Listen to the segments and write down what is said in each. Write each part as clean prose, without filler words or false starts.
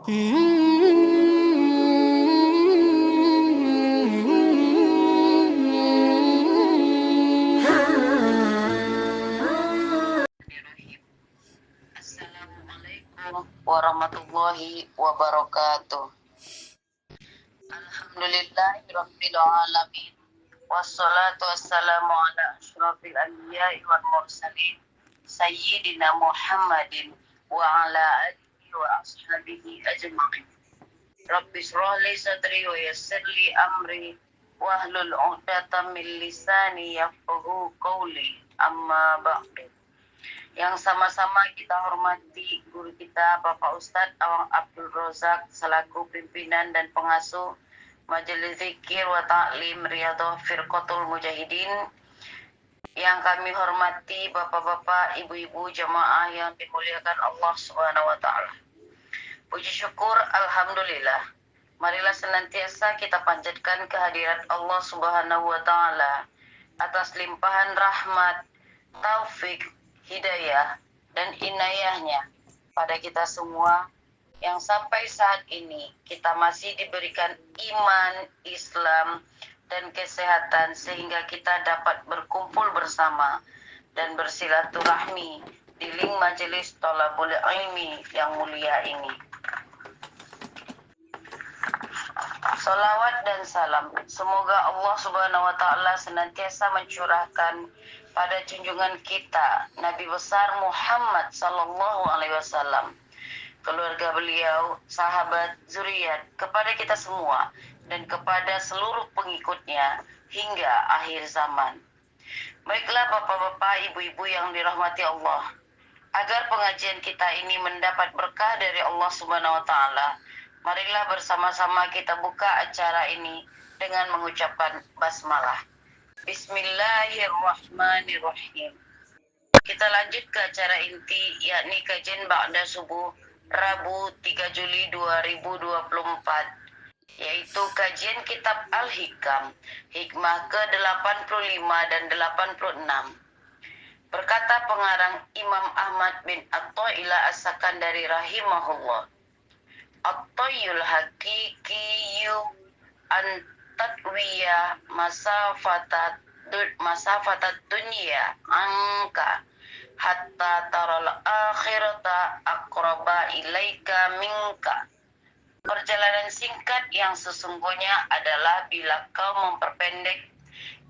Assalamualaikum warahmatullahi wabarakatuh. Alhamdulillahirabbil alamin. Wassalatu wassalamu ala asyrafil anbiya'i wal mursalin sayyidina Muhammadin wa ala alihi wa ashabihi ajma'in. Rabbi shrah li sadri wa yassir li amri wahlul 'uqdatam min lisani yafqahu qawli. Amma ba'du. Yang sama-sama kita hormati guru kita Bapak Ustadz Awang Abdul Rozak selaku pimpinan dan pengasuh Majelis Zikir wa Ta'lim Riyadhah Firqatul Mujahidin. Yang kami hormati bapak-bapak, ibu-ibu jamaah yang dimuliakan Allah Subhanahu wa taala. Puji syukur alhamdulillah. Marilah senantiasa kita panjatkan kehadirat Allah Subhanahu wa taala atas limpahan rahmat, taufik, hidayah dan inayahnya pada kita semua yang sampai saat ini kita masih diberikan iman, Islam, dan kesehatan sehingga kita dapat berkumpul bersama dan bersilaturahmi di link majelis Thalabul Ilmi yang mulia ini. Salawat dan salam semoga Allah Subhanahu wa taala senantiasa mencurahkan pada junjungan kita Nabi besar Muhammad sallallahu alaihi wasallam, keluarga beliau, sahabat, zuriat, kepada kita semua dan kepada seluruh pengikutnya hingga akhir zaman. Baiklah bapak-bapak, ibu-ibu yang dirahmati Allah, agar pengajian kita ini mendapat berkah dari Allah Subhanahu wa taala, marilah bersama-sama kita buka acara ini dengan mengucapkan basmalah. Bismillahirrahmanirrahim. Kita lanjut ke acara inti, yakni kajian ba'da subuh Rabu 3 Juli 2024, yaitu kajian kitab Al-Hikam, hikmah ke-85 dan 86. Berkata pengarang Imam Ahmad bin Atha'illah As-Sakandari rahimahullah, At-tayyul haqiqiyu an tatwiya masafatat dunya angka hatta taral akhirata aqraba ilaika minka. Perjalanan singkat yang sesungguhnya adalah bila kau memperpendek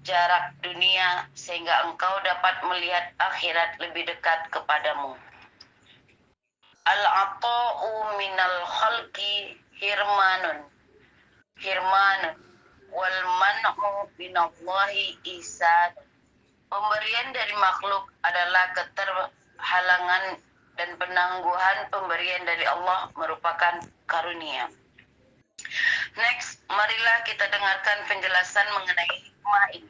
jarak dunia sehingga engkau dapat melihat akhirat lebih dekat kepadamu. Al-ata'u minal khalqi hirmanun wal man'u minallahi ihsan. Pemberian dari makhluk adalah keterhalangan dan penangguhan pemberian dari Allah merupakan karunia. Next, marilah kita dengarkan penjelasan mengenai hikmah ini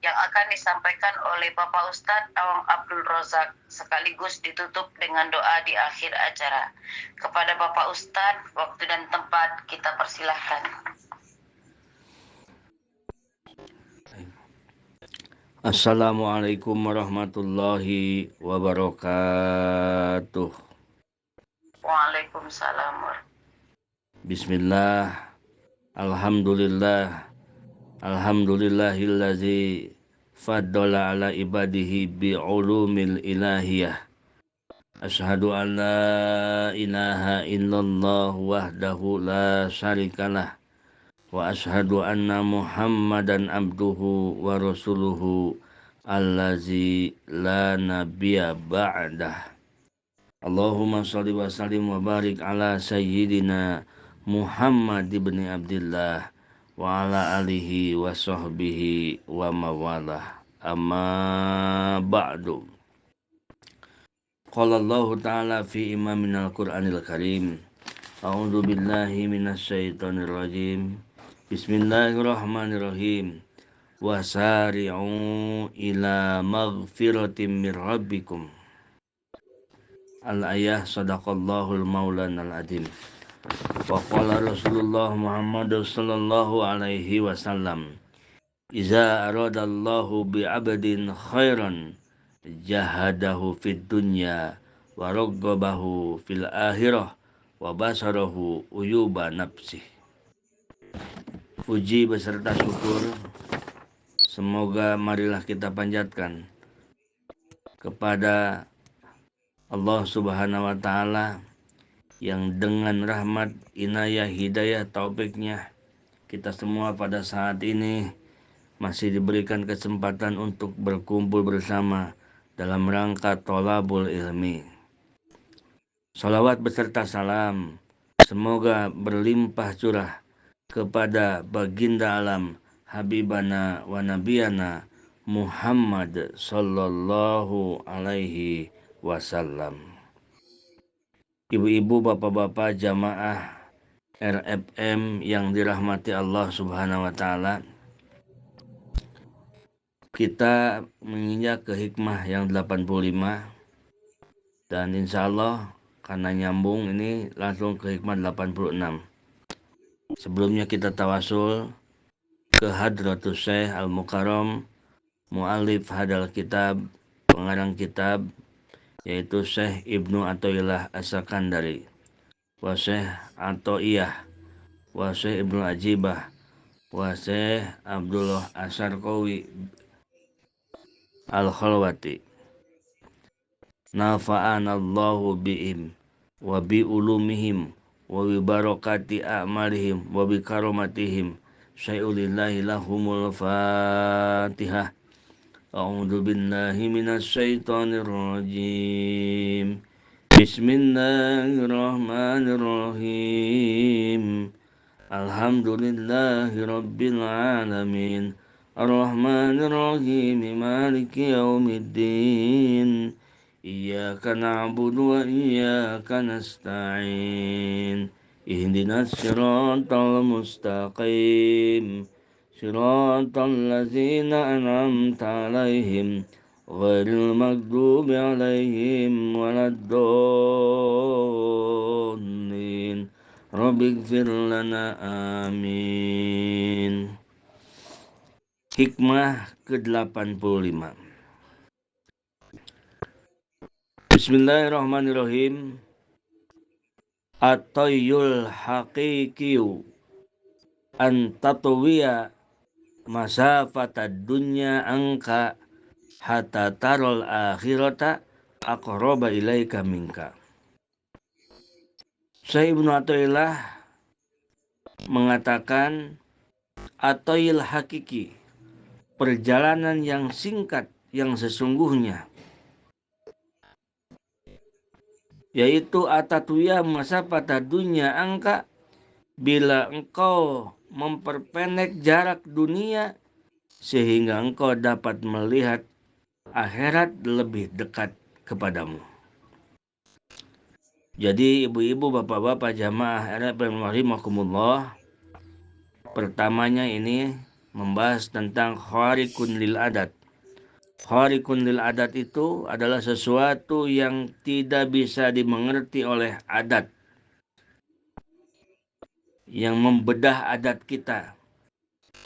yang akan disampaikan oleh Bapak Ustadz Awang Abdul Rozak, sekaligus ditutup dengan doa di akhir acara. Kepada Bapak Ustadz, waktu dan tempat kita persilahkan. Assalamualaikum warahmatullahi wabarakatuh. Waalaikumsalam. Bismillah. Alhamdulillah. Alhamdulillahillazi faddala ala ibadihi bi'ulumil ilahiyah. Ashhadu an la ilaha illallah wahdahu la syarikalah. Wa ashhadu anna Muhammadan abduhu wa rasuluhu allazi la nabiyya ba'dah. Allahumma shalli wa sallim wa barik ala sayyidina Muhammad ibn Abdillah wa ala alihi wa sahbihi wa mawalah. Amma ba'du. Qala Allah ta'ala fi imaminal Qur'anil Karim. A'udzu billahi minasyaitonir rajim. Bismillahirrahmanirrahim. Wasari'u ila maghfiratin min rabbikum. Al-ayah sadaqallahul maulanal azim. Wa qala Rasulullah Muhammad sallallahu alaihi wasallam, Iza aradallahu bi'abdin khairan jahadahu fid dunya wa raggabahu fil akhirah wa basarahu uyuba nafsih. Puji beserta syukur semoga marilah kita panjatkan kepada Allah Subhanahu wa taala yang dengan rahmat, inayah, hidayah, taufiknya kita semua pada saat ini masih diberikan kesempatan untuk berkumpul bersama dalam rangka tholabul ilmi. Salawat beserta salam semoga berlimpah curah kepada baginda alam Habibana wa Nabiyana Muhammad sallallahu alaihi wasallam. Ibu-ibu, bapak-bapak, jamaah RFM yang dirahmati Allah Subhanahu wa taala, kita menginjak ke hikmah yang 85 dan insya Allah karena nyambung ini langsung ke hikmah 86. Sebelumnya kita tawasul ke Hadratus Syekh Al-Mukarram mu'alif hadal kitab, pengarang kitab, yaitu Syekh Ibnu Athaillah As-Sakandari, wa Syekh Athaiyah, wa Syekh Ibnu Ajibah, wa Syekh Abdullah Asarqawi Al-Khalwati. Nafa'anallahu bihim wa bi ulumihim wa bi barakati a'malihim wa bi karomatihim. Syai'ulillahi lahumul Fatihah. A'udzu billahi minasy syaithanir rajim. Bismillahirrahmanirrahim. Alhamdulillahi rabbil alamin. Ar-Rahmanir-Rahim. Maliki yaumiddin. Iyyaka na'budu wa iyyaka nasta'in. Ihdinas siratal mustaqim. Siratal ladzina an'amta 'alaihim ghairil maghdubi 'alaihim waladdallin. Rabbighfir lana amin. Hikmah ke-85. Bismillahirrahmanirrahim. At-tayyul haqiqiyu an tatwiya masafatad dunya angka hatta taral akhirata aqraba ilaika minka. Syekh Ibnu Athaillah mengatakan at-tayyul hakiki, perjalanan yang singkat yang sesungguhnya, yaitu atatwiya masafata dunya angka, bila engkau memperpendek jarak dunia sehingga engkau dapat melihat akhirat lebih dekat kepadamu. Jadi ibu-ibu, bapak-bapak, jamaah RFM rahimakumullah, pertamanya ini membahas tentang khariqun lil adat. Khariqun lil adat itu adalah sesuatu yang tidak bisa dimengerti oleh adat, yang membedah adat kita,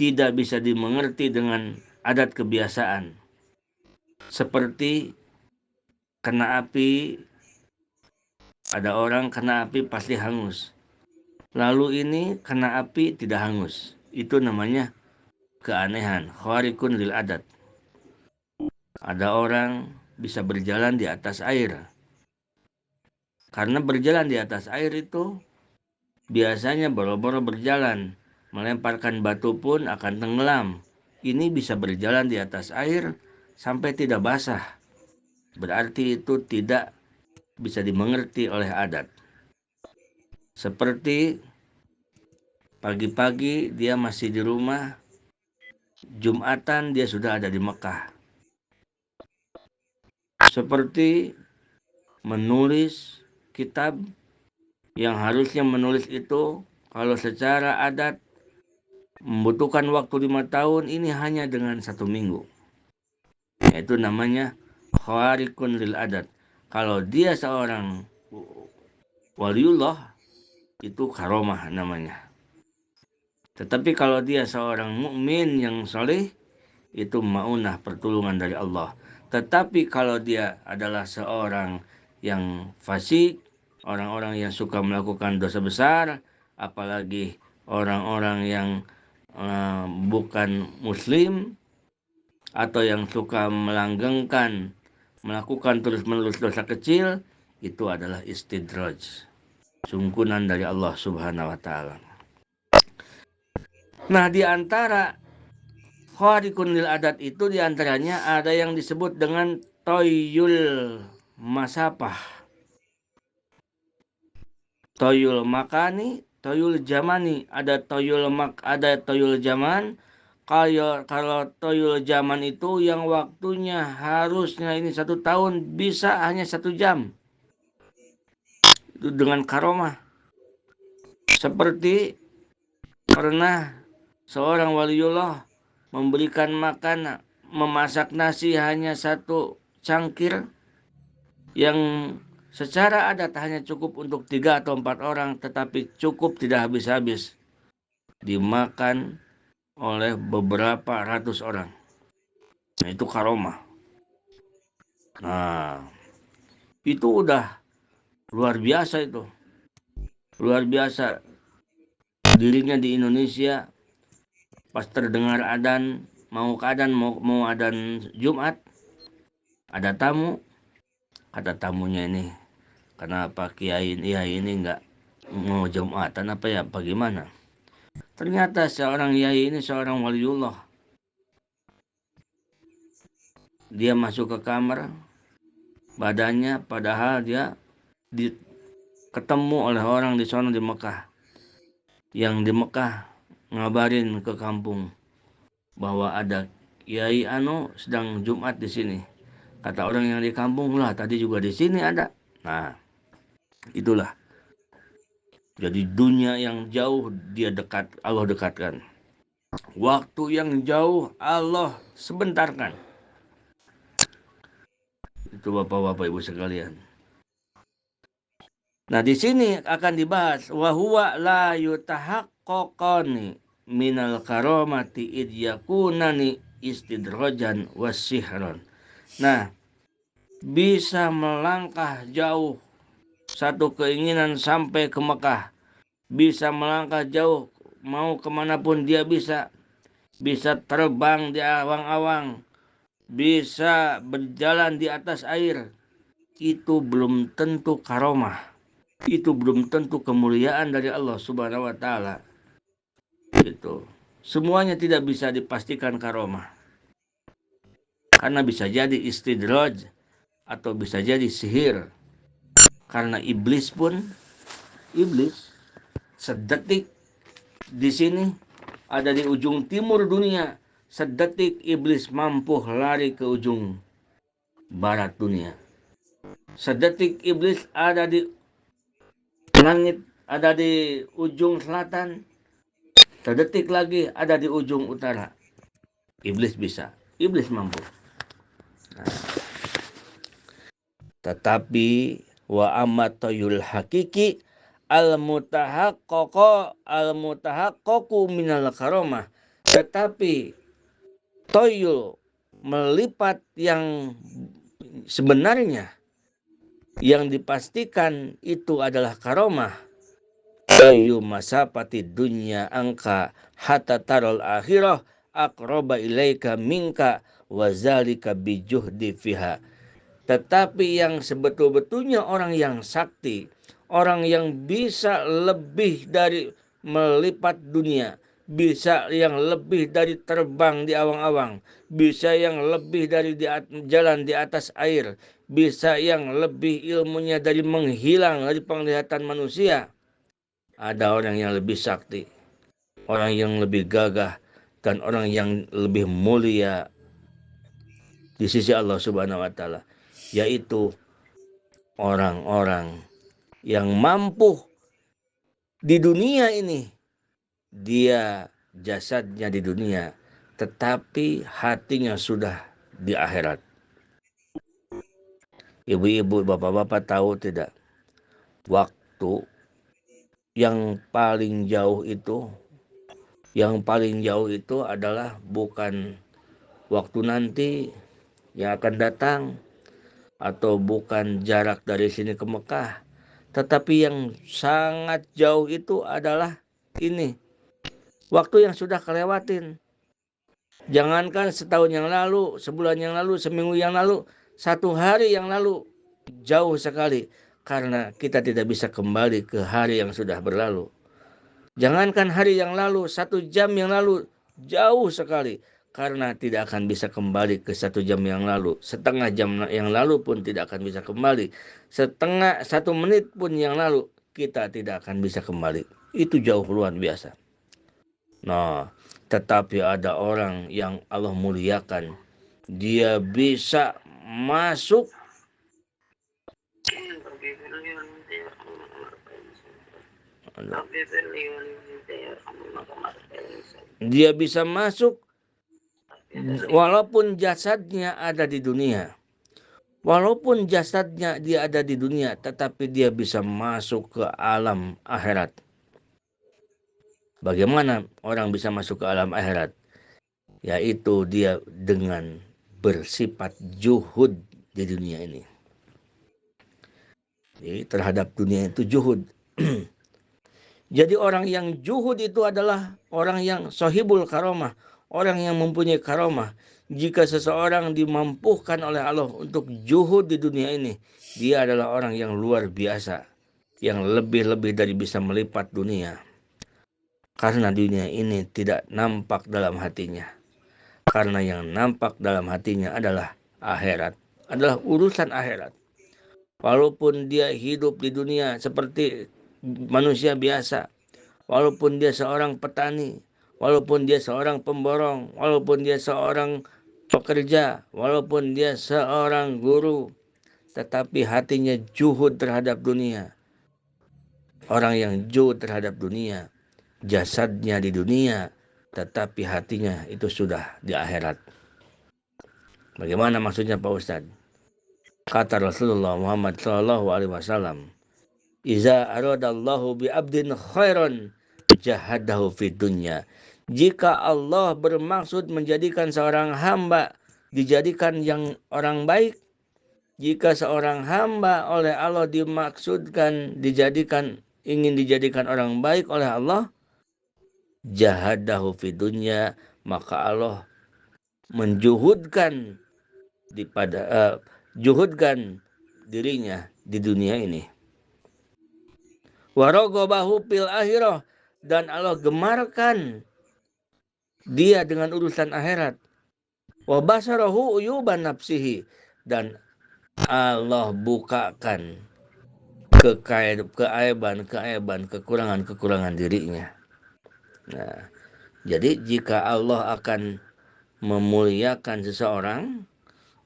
tidak bisa dimengerti dengan adat kebiasaan. Seperti kena api, ada orang kena api pasti hangus. Lalu ini kena api tidak hangus. Itu namanya keanehan, khariqun lil adat. Ada orang bisa berjalan di atas air. Karena berjalan di atas air itu biasanya boro-boro berjalan, melemparkan batu pun akan tenggelam. Ini bisa berjalan di atas air sampai tidak basah. Berarti itu tidak bisa dimengerti oleh adat. Seperti pagi-pagi dia masih di rumah, Jumatan dia sudah ada di Mekah. Seperti menulis kitab yang harusnya menulis itu kalau secara adat membutuhkan waktu 5 tahun, ini hanya dengan 1 minggu. Itu namanya khariqun lil adat. Kalau dia seorang waliullah, itu karomah namanya. Tetapi kalau dia seorang mukmin yang saleh, itu maunah, pertolongan dari Allah. Tetapi kalau dia adalah seorang yang fasik, orang-orang yang suka melakukan dosa besar, apalagi orang-orang yang bukan muslim atau yang suka melanggengkan melakukan terus-menerus dosa kecil, itu adalah istidraj, sungkunan dari Allah Subhanahu wa taala. Nah, di antara khariqun lil adat itu diantaranya ada yang disebut dengan toyul masapah, toyul makani, toyul jamani. Ada toyul zaman. Kalau toyul zaman itu yang waktunya harusnya ini 1 tahun, bisa hanya 1 jam. Itu dengan karomah. Seperti pernah seorang waliullah memberikan makan, memasak nasi hanya 1 cangkir yang secara adat hanya cukup untuk 3 atau 4 orang, tetapi cukup tidak habis-habis dimakan oleh beberapa ratus orang. Nah, itu karomah. Nah, itu udah luar biasa itu. Luar biasa. Dirinya di Indonesia pas terdengar adzan, mau adzan Jumat, ada tamu. Kata tamunya ini, kenapa kiai ini nggak mau Jumatan apa ya, bagaimana? Ternyata seorang kiai ini seorang waliullah. Dia masuk ke kamar, badannya padahal dia ketemu oleh orang di sana di Mekah. Yang di Mekah ngabarin ke kampung bahwa ada kiai sedang Jumat di sini. Kata orang yang di kampung, lah tadi juga di sini ada. Nah, itulah. Jadi dunia yang jauh Allah dekatkan. Waktu yang jauh Allah sebentarkan. Itu Bapak-bapak Ibu sekalian. Nah, di sini akan dibahas wa huwa la yutahaqqaqani minal karamati id yakunani istidrajan wasihron. Nah, bisa melangkah jauh satu keinginan sampai ke Mekah, bisa melangkah jauh mau kemanapun dia bisa terbang di awang-awang, bisa berjalan di atas air. Itu belum tentu karomah, itu belum tentu kemuliaan dari Allah Subhanahu wa taala. Gitu. Semuanya tidak bisa dipastikan karomah, karena bisa jadi istidraj atau bisa jadi sihir. Karena iblis sedetik di sini ada di ujung timur dunia, sedetik iblis mampu lari ke ujung barat dunia. Sedetik iblis ada di langit, ada di ujung selatan, sedetik lagi ada di ujung utara. Iblis mampu. Nah, tetapi wa amatayul hakiki al-mutahaqqaqu minal karomah. Tetapi toyul melipat yang sebenarnya, yang dipastikan itu adalah karomah. Ayu masapati dunya angka hatta tarol akhirah aqraba ilaika minka wazalika bijuhdi fiha. Tetapi yang sebetul-betulnya orang yang sakti, orang yang bisa lebih dari melipat dunia, bisa yang lebih dari terbang di awang-awang, bisa yang lebih dari jalan di atas air, bisa yang lebih ilmunya dari menghilang dari penglihatan manusia. Ada orang yang lebih sakti, orang yang lebih gagah, dan orang yang lebih mulia di sisi Allah Subhanahu wa taala, yaitu orang-orang yang mampu di dunia ini, dia jasadnya di dunia, tetapi hatinya sudah di akhirat. Ibu-ibu, bapak-bapak tahu tidak, waktu yang paling jauh itu adalah bukan waktu nanti yang akan datang, atau bukan jarak dari sini ke Mekah, Tetapi yang sangat jauh itu adalah ini, waktu yang sudah kelewatin. Jangankan setahun yang lalu, sebulan yang lalu, seminggu yang lalu, 1 hari yang lalu, jauh sekali. Karena kita tidak bisa kembali ke hari yang sudah berlalu. Jangankan hari yang lalu, 1 jam yang lalu, jauh sekali. Karena tidak akan bisa kembali ke 1 jam yang lalu. Setengah jam yang lalu pun tidak akan bisa kembali. 1 menit pun yang lalu, kita tidak akan bisa kembali. Itu jauh luar biasa. Nah, tetapi ada orang yang Allah muliakan. Dia bisa masuk walaupun jasadnya ada di dunia. Walaupun jasadnya dia ada di dunia, tetapi dia bisa masuk ke alam akhirat. Bagaimana orang bisa masuk ke alam akhirat? Yaitu dia dengan bersifat juhud di dunia ini. Jadi terhadap dunia itu juhud. Jadi orang yang juhud itu adalah orang yang sohibul karomah, orang yang mempunyai karomah. Jika seseorang dimampukan oleh Allah untuk juhud di dunia ini, dia adalah orang yang luar biasa, yang lebih-lebih dari bisa melipat dunia. Karena dunia ini tidak nampak dalam hatinya. Karena yang nampak dalam hatinya adalah akhirat, adalah urusan akhirat. Walaupun dia hidup di dunia seperti manusia biasa, walaupun dia seorang petani, walaupun dia seorang pemborong, walaupun dia seorang pekerja, walaupun dia seorang guru, tetapi hatinya juhud terhadap dunia. Orang yang juhud terhadap dunia, jasadnya di dunia, tetapi hatinya itu sudah di akhirat. Bagaimana maksudnya Pak Ustadz? Kata Rasulullah Muhammad SAW, Iza aradallahu bi abdin khairan jahadahu fid dunya. Jika Allah bermaksud menjadikan seorang hamba dijadikan yang orang baik, jika seorang hamba oleh Allah dimaksudkan ingin dijadikan orang baik oleh Allah, jahadahu fid dunya, maka Allah menjuhudkan juhudkan dirinya di dunia ini. Warogobahu fil akhirah, dan Allah gemarkan dia dengan urusan akhirat. Wabasarahu uyuban nafsihi, dan Allah bukakan keaiban, kekurangan dirinya. Nah, jadi jika Allah akan memuliakan seseorang,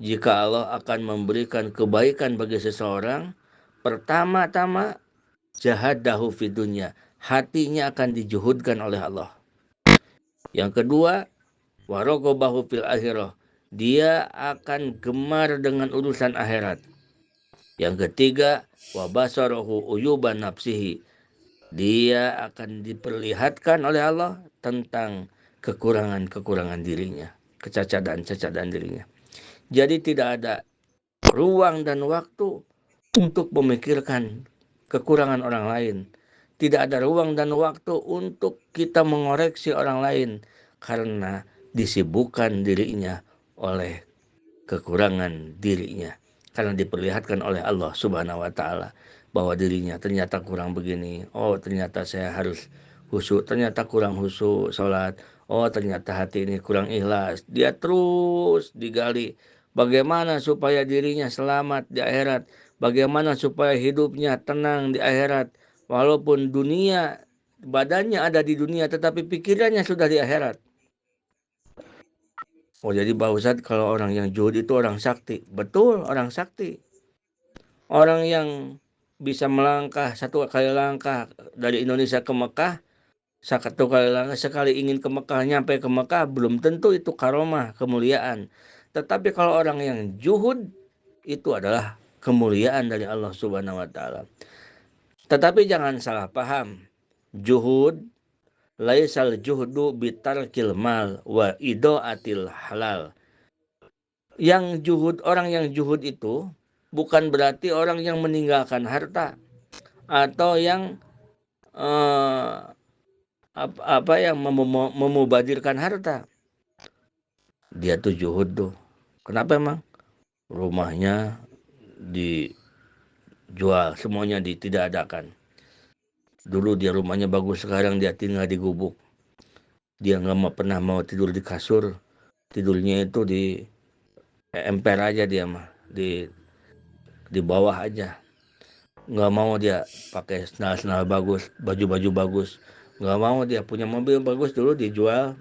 jika Allah akan memberikan kebaikan bagi seseorang, pertama-tama jahadahu fid dunya, hatinya akan dijuhudkan oleh Allah. Yang kedua, warogobahu fil akhirah, dia akan gemar dengan urusan akhirat. Yang ketiga, wabasarahu uyuban nafsihi, dia akan diperlihatkan oleh Allah tentang kekurangan dirinya, kecacatan dirinya. Jadi tidak ada ruang dan waktu untuk memikirkan kekurangan orang lain. Tidak ada ruang dan waktu untuk kita mengoreksi orang lain karena disibukkan dirinya oleh kekurangan dirinya. Karena diperlihatkan oleh Allah Subhanahu wa Ta'ala bahwa dirinya ternyata kurang begini. Oh, ternyata saya harus khusyuk, ternyata kurang khusyuk sholat. Oh, ternyata hati ini kurang ikhlas. Dia terus digali bagaimana supaya dirinya selamat di akhirat, bagaimana supaya hidupnya tenang di akhirat. Walaupun dunia, badannya ada di dunia, tetapi pikirannya sudah di akhirat. Oh, jadi Pak Ustadz, kalau orang yang juhud itu orang sakti. Betul, orang sakti. Orang yang bisa melangkah 1 kali langkah dari Indonesia ke Mekah, 1 kali langkah, sekali ingin ke Mekah, nyampe ke Mekah, belum tentu itu karomah, kemuliaan. Tetapi kalau orang yang juhud, itu adalah kemuliaan dari Allah Subhanahu wa Ta'ala. Tetapi jangan salah paham. Juhud, laisal juhdu bitarkil mal wa idoatil halal. Orang yang juhud itu bukan berarti orang yang meninggalkan harta. atau yang yang memubadirkan harta. Dia tuh juhud tuh. Kenapa emang? Rumahnya dijual, semuanya tidak adakan. Dulu dia rumahnya bagus, sekarang dia tinggal di gubuk. Dia nggak pernah mau tidur di kasur, tidurnya itu di emper aja dia mah, di bawah aja. Nggak mau dia pakai sendal bagus, baju bagus. Nggak mau dia punya mobil bagus, dulu dijual,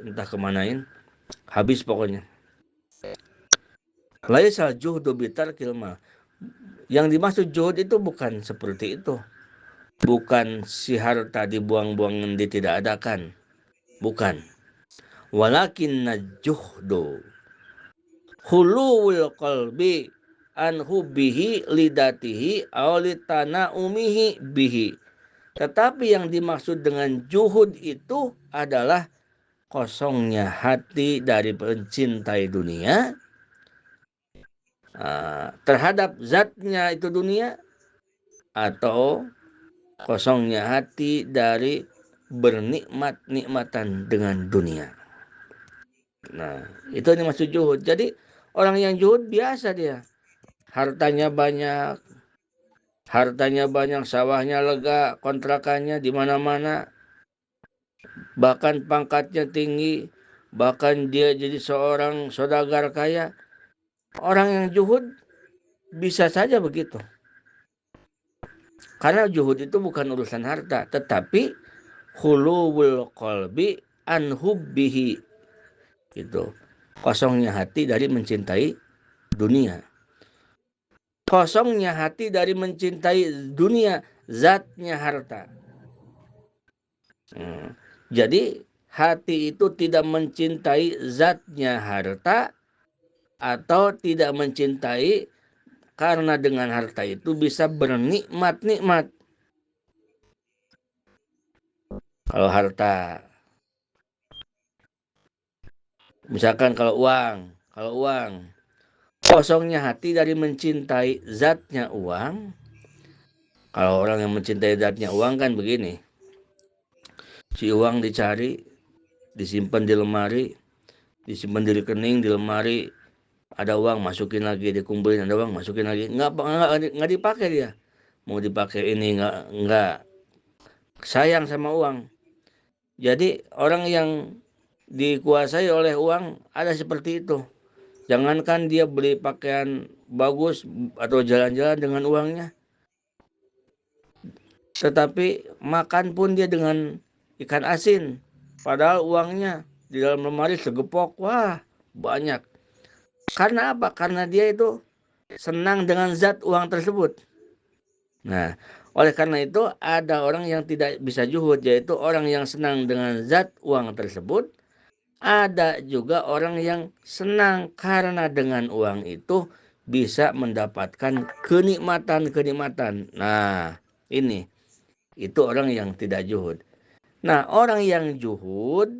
entah kemanain, habis pokoknya. Laisal juhdu bitarkil mal. Yang dimaksud juhud itu bukan seperti itu. Bukan si harta dibuang-buang dan tidak adakan. Bukan. Walakin juhdu huluwil qalbi an hubbihi lidatihi awlitana umihi bihi. Tetapi yang dimaksud dengan juhud itu adalah kosongnya hati dari pencintai dunia terhadap zatnya itu dunia, atau kosongnya hati dari bernikmat-nikmatan dengan dunia. Nah, itu yang dimaksud juhud. Jadi orang yang juhud biasa dia. Hartanya banyak, sawahnya lega, kontrakannya di mana-mana, bahkan pangkatnya tinggi, bahkan dia jadi seorang saudagar kaya. Orang yang juhud bisa saja begitu. Karena juhud itu bukan urusan harta, tetapi khuluwul qalbi an hubbihi, itu kosongnya hati dari mencintai dunia. Kosongnya hati dari mencintai dunia, zatnya harta. Jadi hati itu tidak mencintai zatnya harta, atau tidak mencintai karena dengan harta itu bisa bernikmat-nikmat. Kalau harta, misalkan kalau uang, kosongnya hati dari mencintai zatnya uang. Kalau orang yang mencintai zatnya uang kan begini, si uang dicari, disimpan di lemari, disimpan di rekening, di lemari, ada uang masukin lagi, dikumpulin, ada uang masukin lagi, nggak dipakai dia. Mau dipakai ini nggak sayang sama uang. Jadi orang yang dikuasai oleh uang ada seperti itu. Jangankan dia beli pakaian bagus atau jalan-jalan dengan uangnya, tetapi makan pun dia dengan ikan asin. Padahal uangnya di dalam lemari segepok, wah banyak. Karena apa? Karena dia itu senang dengan zat uang tersebut. Nah, oleh karena itu ada orang yang tidak bisa juhud, yaitu orang yang senang dengan zat uang tersebut. Ada juga orang yang senang karena dengan uang itu bisa mendapatkan kenikmatan-kenikmatan. Nah, itu orang yang tidak juhud. Nah, orang yang juhud,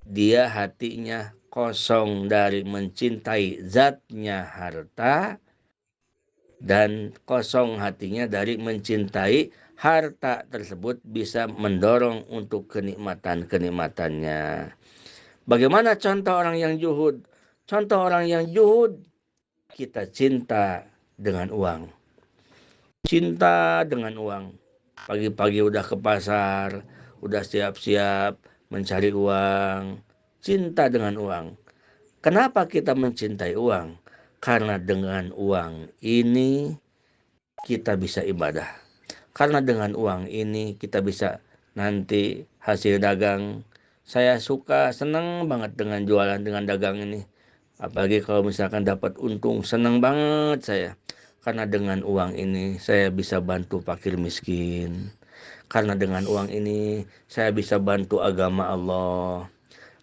dia hatinya kosong dari mencintai zatnya harta, dan kosong hatinya dari mencintai harta tersebut bisa mendorong untuk kenikmatan-kenikmatannya. Bagaimana contoh orang yang juhud? Contoh orang yang juhud, kita cinta dengan uang. Cinta dengan uang. Pagi-pagi udah ke pasar, udah siap-siap mencari uang. Cinta dengan uang. Kenapa kita mencintai uang? Karena dengan uang ini kita bisa ibadah. Karena dengan uang ini kita bisa nanti hasil dagang. Saya senang banget dengan jualan, dengan dagang ini. Apalagi kalau misalkan dapat untung, senang banget saya. Karena dengan uang ini saya bisa bantu fakir miskin. Karena dengan uang ini saya bisa bantu agama Allah.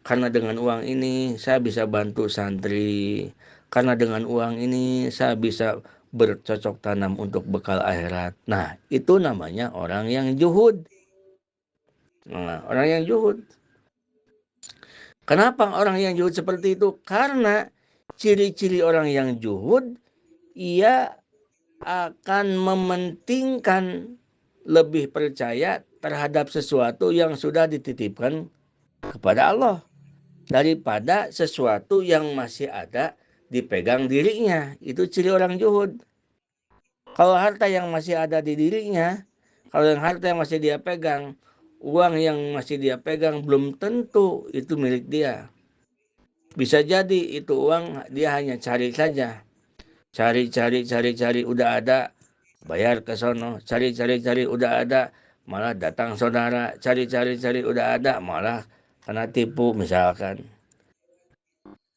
Karena dengan uang ini saya bisa bantu santri. Karena dengan uang ini saya bisa bercocok tanam untuk bekal akhirat. Nah, itu namanya orang yang juhud. Nah, orang yang juhud. Kenapa orang yang juhud seperti itu? Karena ciri-ciri orang yang juhud, ia akan mementingkan, lebih percaya terhadap sesuatu yang sudah dititipkan kepada Allah daripada sesuatu yang masih ada dipegang dirinya. Itu ciri orang zuhud. Kalau harta yang masih ada di dirinya, kalau yang harta yang masih dia pegang, uang yang masih dia pegang belum tentu itu milik dia. Bisa jadi itu uang dia hanya cari saja. Cari, udah ada, bayar ke sono. Cari, udah ada, malah datang saudara. Cari, udah ada, malah kena tipu misalkan.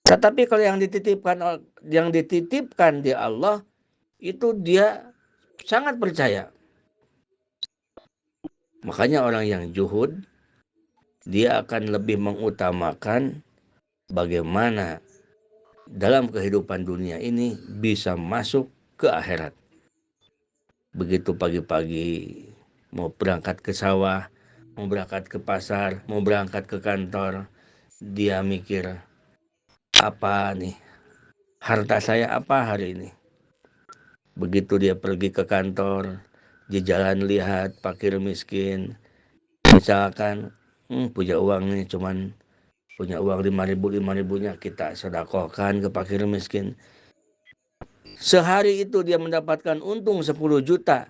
Tetapi kalau yang dititipkan di Allah, itu dia sangat percaya. Makanya orang yang zuhud, dia akan lebih mengutamakan bagaimana dalam kehidupan dunia ini bisa masuk ke akhirat. Begitu pagi-pagi mau berangkat ke sawah, mau berangkat ke pasar, mau berangkat ke kantor, dia mikir, apa nih, harta saya apa hari ini? Begitu dia pergi ke kantor, di jalan lihat fakir miskin, misalkan punya uang nih, cuman punya uang 5.000 kita sedekahkan ke fakir miskin. Sehari itu dia mendapatkan untung 10 juta.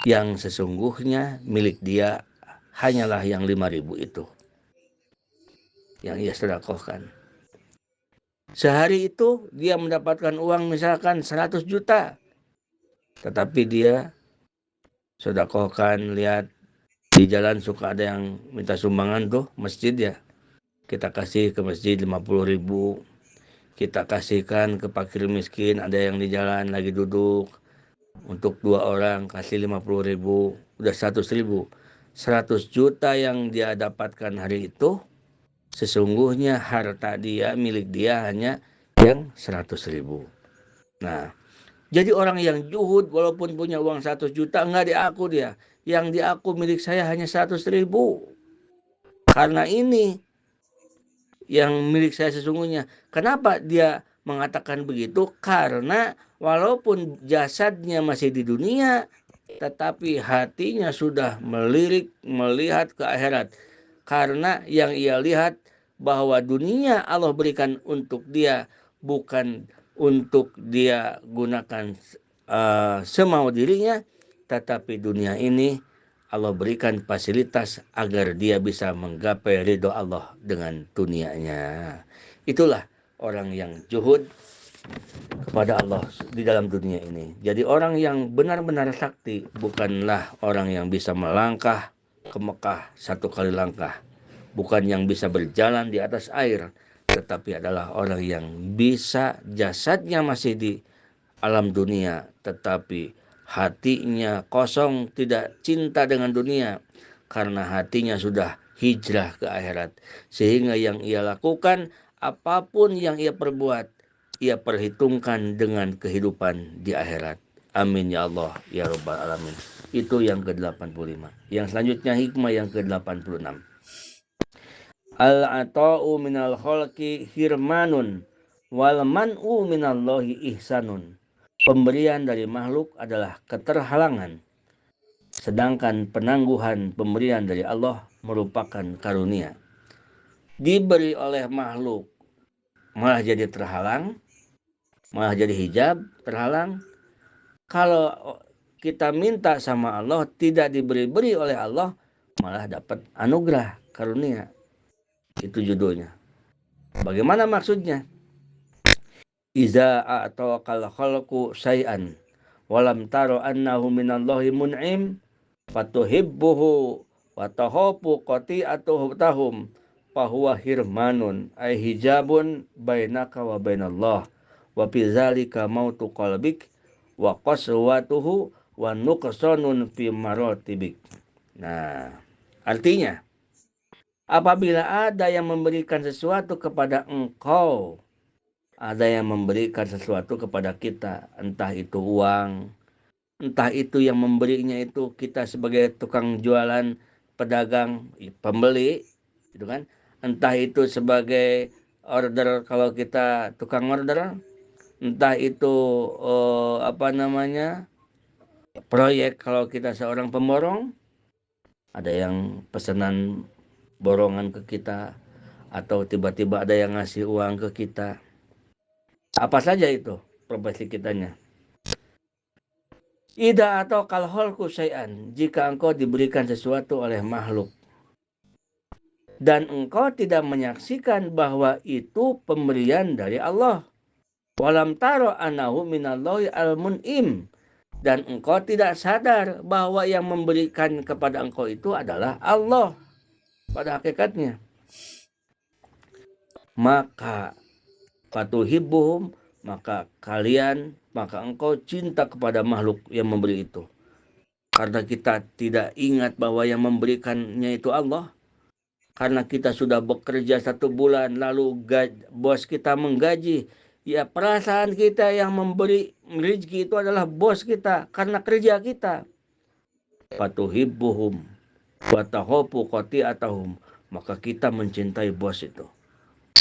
Yang sesungguhnya milik dia hanyalah yang 5.000 itu yang ia sedekahkan. Sehari itu dia mendapatkan uang misalkan 100 juta. Tetapi dia sedekahkan, lihat di jalan suka ada yang minta sumbangan tuh masjid ya. Kita kasih ke masjid 50.000. Kita kasihkan ke fakir miskin, ada yang di jalan lagi duduk. Untuk 2 orang kasih 50.000, udah 100.000. 100 juta yang dia dapatkan hari itu, sesungguhnya harta dia, milik dia hanya yang 100.000. Nah, jadi orang yang zuhud walaupun punya uang 100 juta enggak diaku dia. Yang diaku milik saya hanya 100.000. Karena ini yang milik saya sesungguhnya. Kenapa dia mengatakan begitu? Karena walaupun jasadnya masih di dunia, tetapi hatinya sudah melihat ke akhirat. Karena yang ia lihat bahwa dunia Allah berikan untuk dia, bukan untuk dia gunakan semau dirinya, tetapi dunia ini Allah berikan fasilitas agar dia bisa menggapai ridho Allah dengan dunianya. Itulah orang yang zuhud kepada Allah di dalam dunia ini. Jadi orang yang benar-benar sakti bukanlah orang yang bisa melangkah ke Mekah 1 kali langkah. Bukan yang bisa berjalan di atas air. Tetapi adalah orang yang bisa jasadnya masih di alam dunia, tetapi hatinya kosong, tidak cinta dengan dunia, karena hatinya sudah hijrah ke akhirat. Sehingga yang ia lakukan, apapun yang ia perbuat, ia perhitungkan dengan kehidupan di akhirat. Amin ya Allah ya Rabbal Alamin. Itu yang ke-85. Yang selanjutnya hikmah yang ke-86. Al-ata'u minal khalqi hirmanun wal man'u minallahi ihsanun. Pemberian dari makhluk adalah keterhalangan, sedangkan penangguhan pemberian dari Allah merupakan karunia. Diberi oleh makhluk malah jadi terhalang, malah jadi hijab, terhalang. Kalau kita minta sama Allah tidak diberi-beri oleh Allah, malah dapat anugerah, karunia. Itu judulnya. Bagaimana maksudnya? Iza a'taqal khalqu syai'an walam taro annahu minallahi mun'im fatuhibbuhu wa tahabu qati'atuhu tahum fahuwa hirmanun ay hijabun bainaka wa bainallah wa fi zalika mautu qalbik wa qaswatuhu wa nuqsanun fi maratibik. Nah, artinya apabila ada yang memberikan sesuatu kepada engkau, ada yang memberikan sesuatu kepada kita, entah itu uang, entah itu yang memberinya itu kita sebagai tukang jualan, pedagang, pembeli, gitu kan? Entah itu sebagai order kalau kita tukang order, entah itu proyek. Kalau kita seorang pemborong, ada yang pesanan borongan ke kita, atau tiba-tiba ada yang ngasih uang ke kita, apa saja itu profesi kitanya. Ida atau kalholku syai'an, jika engkau diberikan sesuatu oleh makhluk dan engkau tidak menyaksikan bahwa itu pemberian dari Allah. Walam taro anahu minallahi al-mun'im, dan engkau tidak sadar bahwa yang memberikan kepada engkau itu adalah Allah pada hakikatnya. Maka fatuhibbuhum, maka engkau cinta kepada makhluk yang memberi itu. Karena kita tidak ingat bahwa yang memberikannya itu Allah. Karena kita sudah bekerja 1 bulan, lalu bos kita menggaji. Ya, perasaan kita yang memberi rezeki itu adalah bos kita karena kerja kita. Fatuhibbuhum wa tahopu qati'atahum, maka kita mencintai bos itu.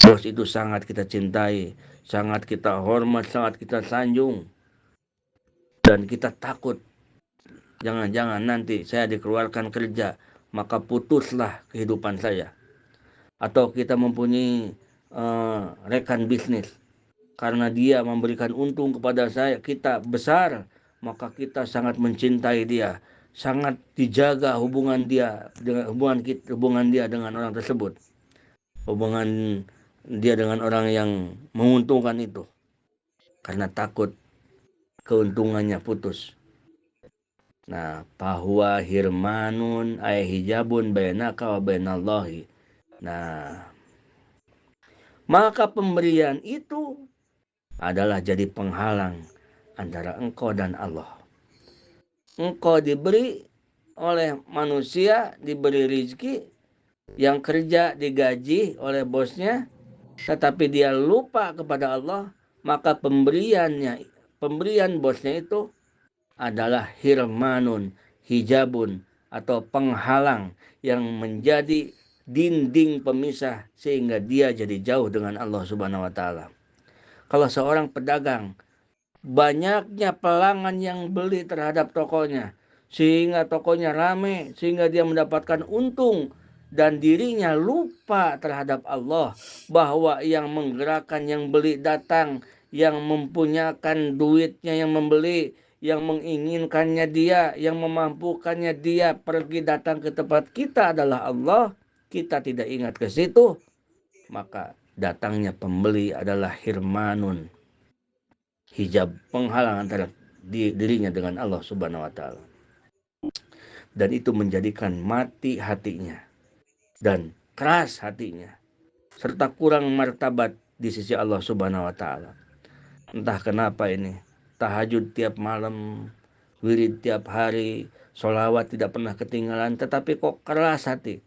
Bos itu sangat kita cintai, sangat kita hormat, sangat kita sanjung. Dan kita takut, jangan-jangan nanti saya dikeluarkan kerja, maka putuslah kehidupan saya. Atau kita mempunyai rekan bisnis, karena dia memberikan untung kepada kita besar, maka kita sangat mencintai dia, sangat dijaga hubungan dia dengan orang tersebut, hubungan dia dengan orang yang menguntungkan itu, karena takut keuntungannya putus. Nah, bahwa hirmanun ay hijabun bainaka wa bainallahi. Nah, maka pemberian itu adalah jadi penghalang antara engkau dan Allah. Engkau diberi oleh manusia, diberi rezeki, yang kerja digaji oleh bosnya, tetapi dia lupa kepada Allah, maka pemberian bosnya itu adalah hirmanun, hijabun, atau penghalang yang menjadi dinding pemisah sehingga dia jadi jauh dengan Allah Subhanahu wa taala. Kalau seorang pedagang, banyaknya pelanggan yang beli terhadap tokonya, sehingga tokonya rame, sehingga dia mendapatkan untung, dan dirinya lupa terhadap Allah, bahwa yang menggerakkan yang beli datang, yang mempunyakan duitnya yang membeli, yang menginginkannya dia, yang memampukannya dia pergi datang ke tempat kita adalah Allah, kita tidak ingat ke situ, maka datangnya pembeli adalah hirmanun, hijab, penghalang antara dirinya dengan Allah Subhanahu wa taala. Dan itu menjadikan mati hatinya dan keras hatinya, serta kurang martabat di sisi Allah Subhanahu wa taala. Entah kenapa ini, tahajud tiap malam, wirid tiap hari, sholawat tidak pernah ketinggalan, tetapi kok keras hati.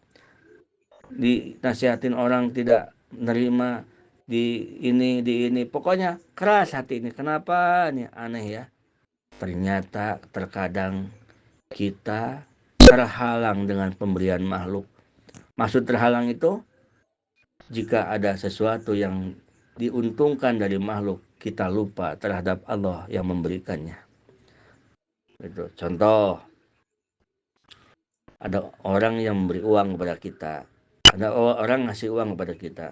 Dinasihatin orang tidak menerima, di ini, pokoknya keras hati ini. Kenapa nih? Aneh ya. Ternyata terkadang kita terhalang dengan pemberian makhluk. Maksud terhalang itu, jika ada sesuatu yang diuntungkan dari makhluk, kita lupa terhadap Allah yang memberikannya. Itu contoh, ada orang yang memberi uang kepada kita, ada orang ngasih uang kepada kita,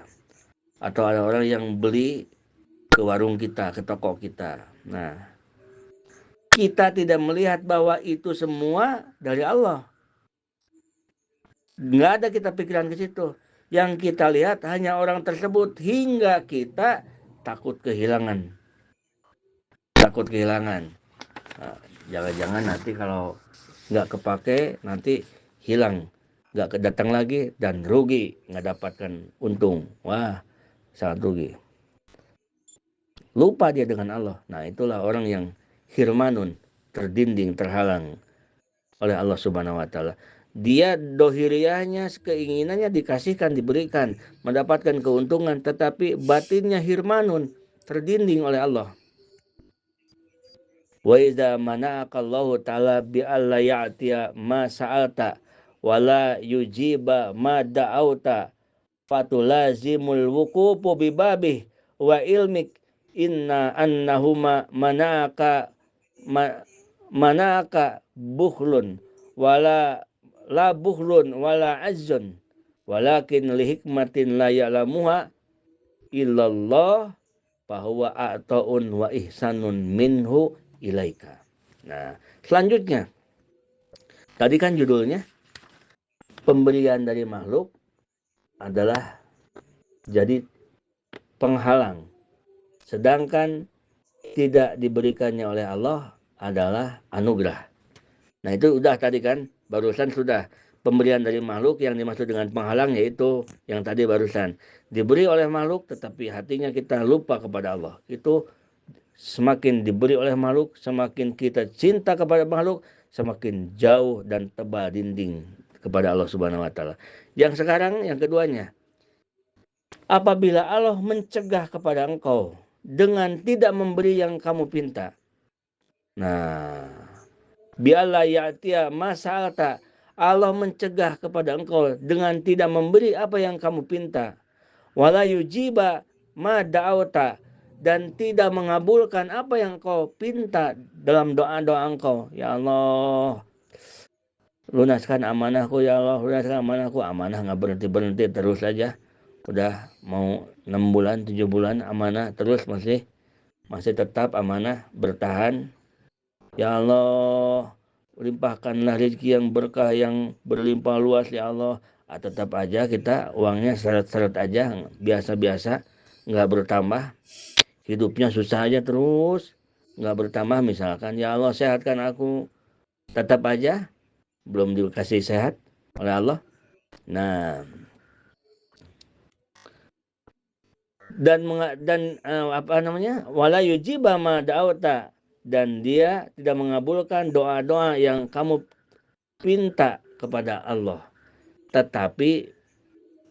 atau ada orang yang beli ke warung kita, ke toko kita. Nah, kita tidak melihat bahwa itu semua dari Allah. Nggak ada kita pikiran ke situ. Yang kita lihat hanya orang tersebut, hingga kita takut kehilangan. Nah, jangan-jangan nanti kalau nggak kepake, nanti hilang, nggak datang lagi, dan rugi, nggak dapatkan untung. Wah, sangat rugi. Lupa dia dengan Allah. Nah, itulah orang yang hirmanun, terdinding, terhalang oleh Allah Subhanahu wa taala. Dia dohiriahnya, keinginannya dikasihkan, diberikan, mendapatkan keuntungan, tetapi batinnya hirmanun, terdinding oleh Allah. Wa idza mana'aka Allah ta'ala bi alla ya'tiya ma sa'alta wala yujiba ma da'auta fatulazimul wuqufu bi babih wa ilmik inna annahuma manaka buhlun wala la buhlun wala azzun walakin li hikmatin la ya'lamuha illallah bahwa a'taun wa ihsanun minhu ilaika. Nah, selanjutnya tadi kan judulnya pemberian dari makhluk adalah jadi penghalang, sedangkan tidak diberikannya oleh Allah adalah anugerah. Nah, itu udah tadi kan, barusan sudah pemberian dari makhluk yang dimaksud dengan penghalang yaitu yang tadi barusan diberi oleh makhluk tetapi hatinya kita lupa kepada Allah. Itu semakin diberi oleh makhluk, semakin kita cinta kepada makhluk, semakin jauh dan tebal dinding kepada Allah Subhanahu wa taala. Yang sekarang yang keduanya, apabila Allah mencegah kepada engkau dengan tidak memberi yang kamu pinta. Nah, bialla ya'tiya masalata, Allah mencegah kepada engkau dengan tidak memberi apa yang kamu pinta. Wala yujiba ma da'auta, dan tidak mengabulkan apa yang kau pinta dalam doa-doa engkau. Ya Allah, lunaskan amanahku ya Allah, lunaskan amanahku. Amanah nggak berhenti-berhenti terus saja. Udah mau 6 bulan, 7 bulan amanah terus masih tetap amanah bertahan. Ya Allah, limpahkanlah rezeki yang berkah yang berlimpah luas ya Allah. Tetap aja kita uangnya seret-seret aja, biasa-biasa, nggak bertambah. Hidupnya susah aja terus, nggak bertambah. Misalkan ya Allah sehatkan aku, tetap aja belum dikasih sehat oleh Allah. Nah, dan wala yujiba ma da'auta, dan dia tidak mengabulkan doa-doa yang kamu pinta kepada Allah, tetapi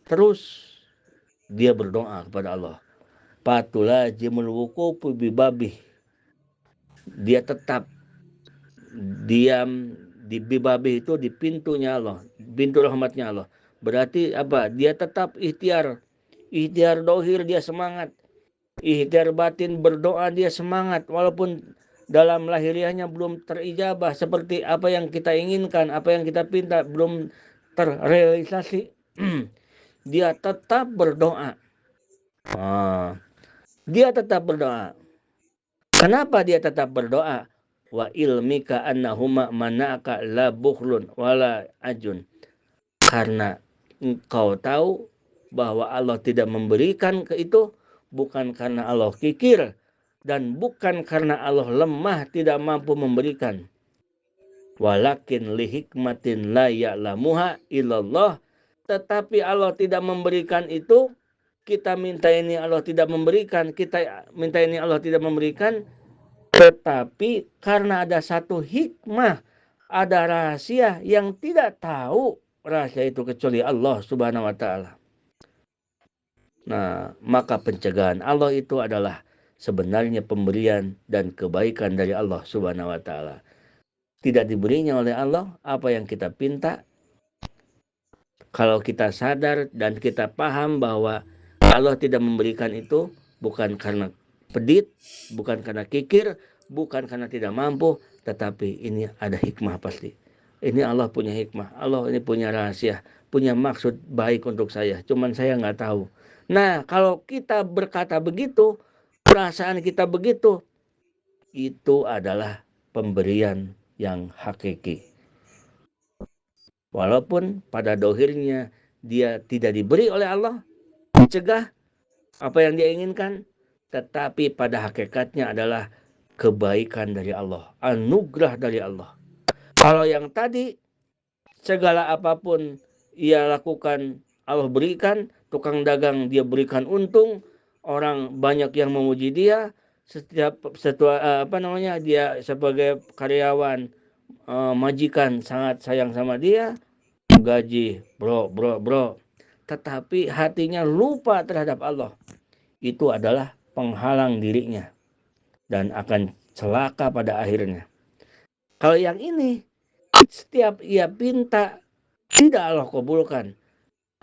terus dia berdoa kepada Allah. Patula jimul wukufu bibabih, dia tetap diam di bibabih itu di pintunya Allah, pintu rahmatnya Allah. Berarti apa? Dia tetap ikhtiar dohir dia semangat, ikhtiar batin berdoa dia semangat, walaupun dalam lahiriahnya belum terijabah seperti apa yang kita inginkan, apa yang kita pinta belum terrealisasi. Dia tetap berdoa. Dia tetap berdoa. Kenapa dia tetap berdoa? Wa ilmika annahuma manaka la bukhlun wala ajun. Karena engkau tahu bahwa Allah tidak memberikan ke itu bukan karena Allah kikir dan bukan karena Allah lemah tidak mampu memberikan. Walakin li hikmatin la ya'lamuha illallah, tetapi Allah tidak memberikan itu, kita minta ini Allah tidak memberikan, kita minta ini Allah tidak memberikan, tetapi karena ada satu hikmah, ada rahasia yang tidak tahu rahasia itu kecuali Allah Subhanahu wa taala. Nah, maka pencegahan Allah itu adalah sebenarnya pemberian dan kebaikan dari Allah Subhanahu wa taala. Tidak diberinya oleh Allah apa yang kita pinta. Kalau kita sadar dan kita paham bahwa Allah tidak memberikan itu bukan karena pedit, bukan karena kikir, bukan karena tidak mampu, tetapi ini ada hikmah pasti. Ini Allah punya hikmah, Allah ini punya rahasia, punya maksud baik untuk saya, cuman saya nggak tahu. Nah, kalau kita berkata begitu, perasaan kita begitu, itu adalah pemberian yang hakiki. Walaupun pada dohirnya dia tidak diberi oleh Allah, mencegah apa yang dia inginkan, tetapi pada hakikatnya adalah kebaikan dari Allah, anugerah dari Allah. Kalau yang tadi segala apapun ia lakukan Allah berikan, tukang dagang dia berikan untung, orang banyak yang memuji dia, dia sebagai karyawan, majikan sangat sayang sama dia, gaji bro, tetapi hatinya lupa terhadap Allah, itu adalah penghalang dirinya dan akan celaka pada akhirnya. Kalau yang ini, setiap ia pinta tidak Allah kabulkan.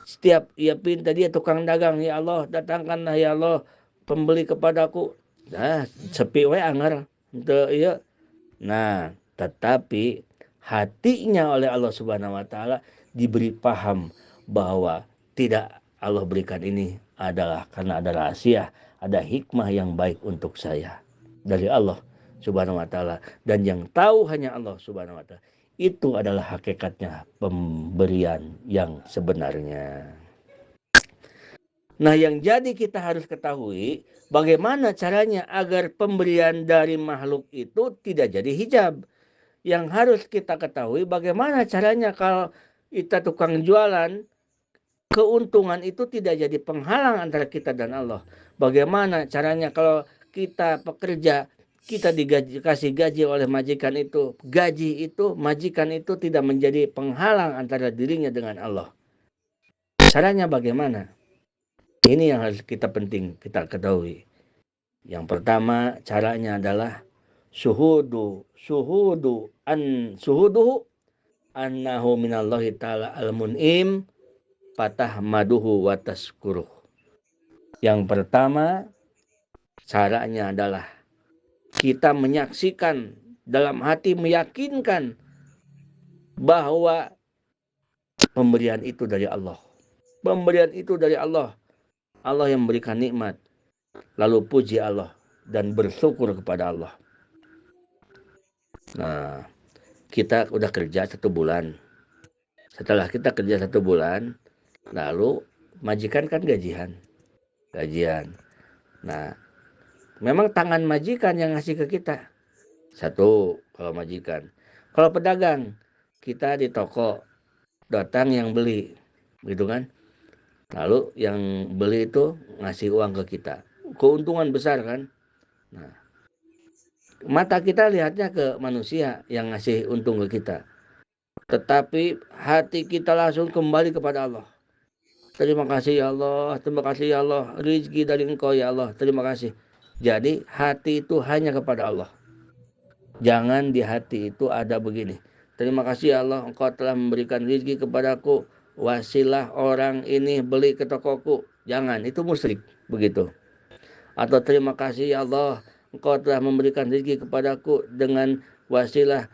Setiap ia pinta, dia tukang dagang, ya Allah datangkanlah ya Allah pembeli kepadaku, Sepi we anger teu ieu. Nah, tetapi hatinya oleh Allah Subhanahu wa taala diberi paham bahwa tidak Allah berikan ini adalah karena ada rahasia, ada hikmah yang baik untuk saya dari Allah Subhanahu wa taala, dan yang tahu hanya Allah Subhanahu wa taala. Itu adalah hakikatnya pemberian yang sebenarnya. Nah, yang jadi kita harus ketahui bagaimana caranya agar pemberian dari makhluk itu tidak jadi hijab. Yang harus kita ketahui bagaimana caranya kalau kita tukang jualan, keuntungan itu tidak jadi penghalang antara kita dan Allah. Bagaimana caranya kalau kita pekerja, kita dikasih gaji oleh majikan itu, gaji itu, majikan itu tidak menjadi penghalang antara dirinya dengan Allah. Caranya bagaimana? Ini yang harus kita ketahui. Yang pertama caranya adalah suhuduhu annahu minallahi ta'ala al-mun'im fatahmaduhu wa tashkuruh. Yang pertama caranya adalah kita menyaksikan dalam hati, meyakinkan bahwa pemberian itu dari Allah. Pemberian itu dari Allah. Allah yang memberikan nikmat. Lalu puji Allah dan bersyukur kepada Allah. Nah, kita udah kerja 1 bulan. Setelah kita kerja 1 bulan, lalu majikan kan gajian. Nah, memang tangan majikan yang ngasih ke kita. 1 kalau majikan. Kalau pedagang, kita di toko datang yang beli, gitu kan? Lalu yang beli itu ngasih uang ke kita. Keuntungan besar kan? Nah, mata kita lihatnya ke manusia yang ngasih untung ke kita. Tetapi hati kita langsung kembali kepada Allah. Terima kasih ya Allah, terima kasih ya Allah, rezeki dari Engkau ya Allah, terima kasih. Jadi hati itu hanya kepada Allah. Jangan di hati itu ada begini, terima kasih ya Allah, Engkau telah memberikan rezeki kepadaku, wasilah orang ini beli ke tokoku. Jangan, itu musyrik begitu. Atau terima kasih ya Allah, Engkau telah memberikan rezeki kepadaku dengan wasilah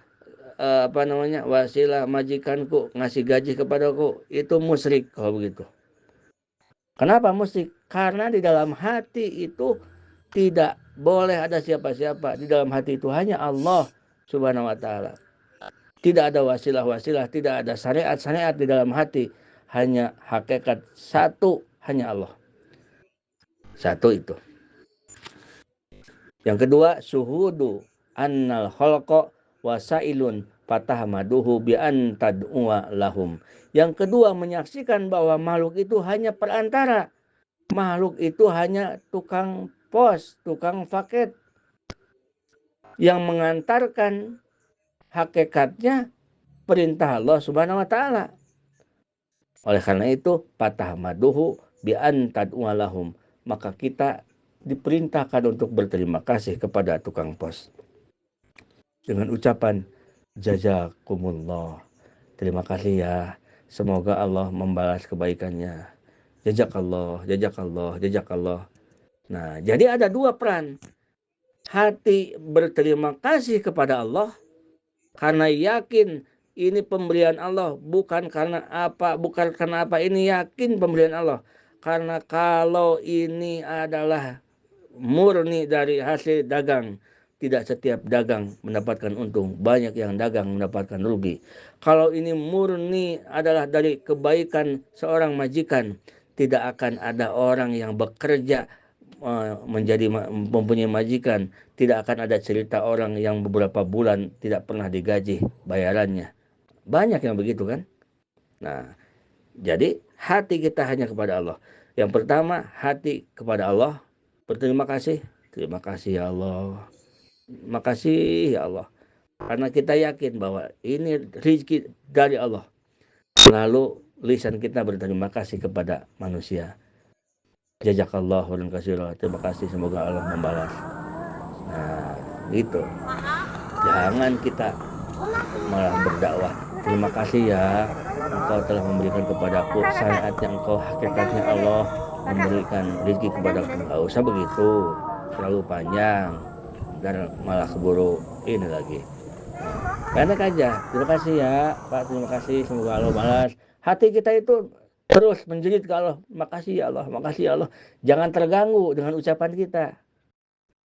wasilah majikanku ngasih gaji kepadaku. Itu musyrik kalau begitu. Kenapa musyrik? Karena di dalam hati itu tidak boleh ada siapa-siapa. Di dalam hati itu hanya Allah Subhanahu wa taala. Tidak ada wasilah-wasilah, tidak ada syariat-syariat di dalam hati. Hanya hakikat satu, hanya Allah. Satu itu. Yang kedua, suhudu annal khalqa wasailun fatahmaduhu bi an tad'ua lahum. Yang kedua, menyaksikan bahwa makhluk itu hanya perantara. Makhluk itu hanya tukang pos, tukang paket yang mengantarkan hakikatnya perintah Allah Subhanahu wa taala. Oleh karena itu, fatahmaduhu bi an tad'ua lahum. Maka kita diperintahkan untuk berterima kasih kepada tukang pos dengan ucapan jazakumullah, terima kasih ya, semoga Allah membalas kebaikannya, jazakallah, jazakallah, jazakallah. Nah, jadi ada 2 peran. Hati berterima kasih kepada Allah karena yakin ini pemberian Allah, bukan karena apa, ini yakin pemberian Allah. Karena kalau ini adalah murni dari hasil dagang, tidak setiap dagang mendapatkan untung, banyak yang dagang mendapatkan rugi. Kalau ini murni adalah dari kebaikan seorang majikan, tidak akan ada orang yang bekerja menjadi mempunyai majikan, tidak akan ada cerita orang yang beberapa bulan tidak pernah digaji bayarannya. Banyak yang begitu kan? Nah, jadi hati kita hanya kepada Allah. Yang pertama, hati kepada Allah, berterima kasih. Terima kasih ya Allah. Makasih ya Allah. Karena kita yakin bahwa ini rezeki dari Allah. Lalu lisan kita berterima kasih kepada manusia. Jazakallah khairan katsira. Terima kasih, semoga Allah membalas. Nah, gitu. Jangan kita malah berdakwah. Terima kasih ya, Engkau telah memberikan kepadaku syariat yang Engkau hakikatnya Allah memberikan rezeki kepadaku. Enggak usah begitu. terlalu panjang, dan malah keburu ini lagi. Pendek aja. Terima kasih ya Pak, terima kasih, semoga Allah balas. Hati kita itu terus menjerit ke Allah, makasih ya Allah, makasih ya Allah. Jangan terganggu dengan ucapan kita.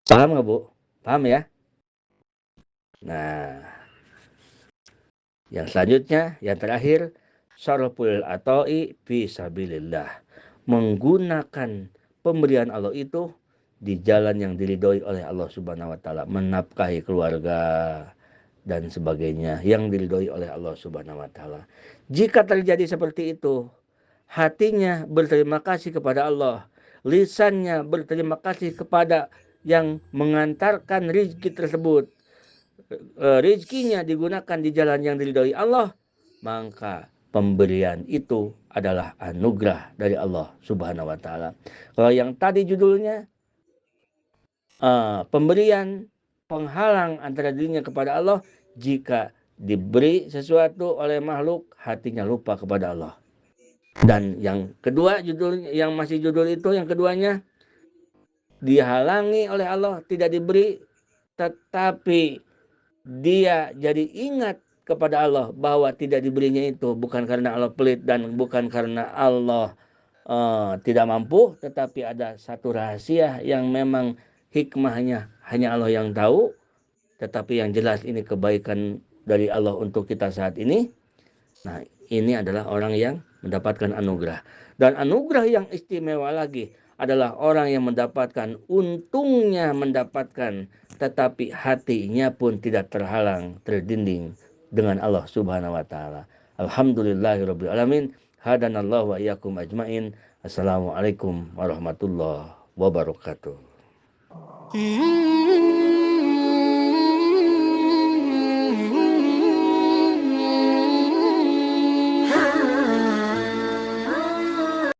Paham nggak Bu? Paham ya? Nah, yang selanjutnya, yang terakhir, sarful atoi fisabilillah. Menggunakan pemberian Allah itu di jalan yang diridhoi oleh Allah Subhanahu wa taala, menafkahi keluarga dan sebagainya yang diridhoi oleh Allah Subhanahu wa taala. Jika terjadi seperti itu, hatinya berterima kasih kepada Allah, lisannya berterima kasih kepada yang mengantarkan rezeki tersebut, rezekinya digunakan di jalan yang diridhoi Allah, maka pemberian itu adalah anugerah dari Allah Subhanahu wa taala. Kalau yang tadi judulnya pemberian penghalang antara dirinya kepada Allah, jika diberi sesuatu oleh makhluk, hatinya lupa kepada Allah. Dan yang kedua judulnya, yang masih judul itu, yang keduanya, dihalangi oleh Allah, tidak diberi, tetapi dia jadi ingat kepada Allah bahwa tidak diberinya itu bukan karena Allah pelit dan bukan karena Allah tidak mampu, tetapi ada satu rahasia yang memang hikmahnya hanya Allah yang tahu, tetapi yang jelas ini kebaikan dari Allah untuk kita saat ini. Nah, ini adalah orang yang mendapatkan anugerah. Dan anugerah yang istimewa lagi adalah orang yang mendapatkan, untungnya mendapatkan, tetapi hatinya pun tidak terhalang, terdinding dengan Allah Subhanahu wa taala. Alhamdulillahirabbil alamin. Hadanallahu wa iyyakum ajmain. Assalamualaikum warahmatullahi wabarakatuh.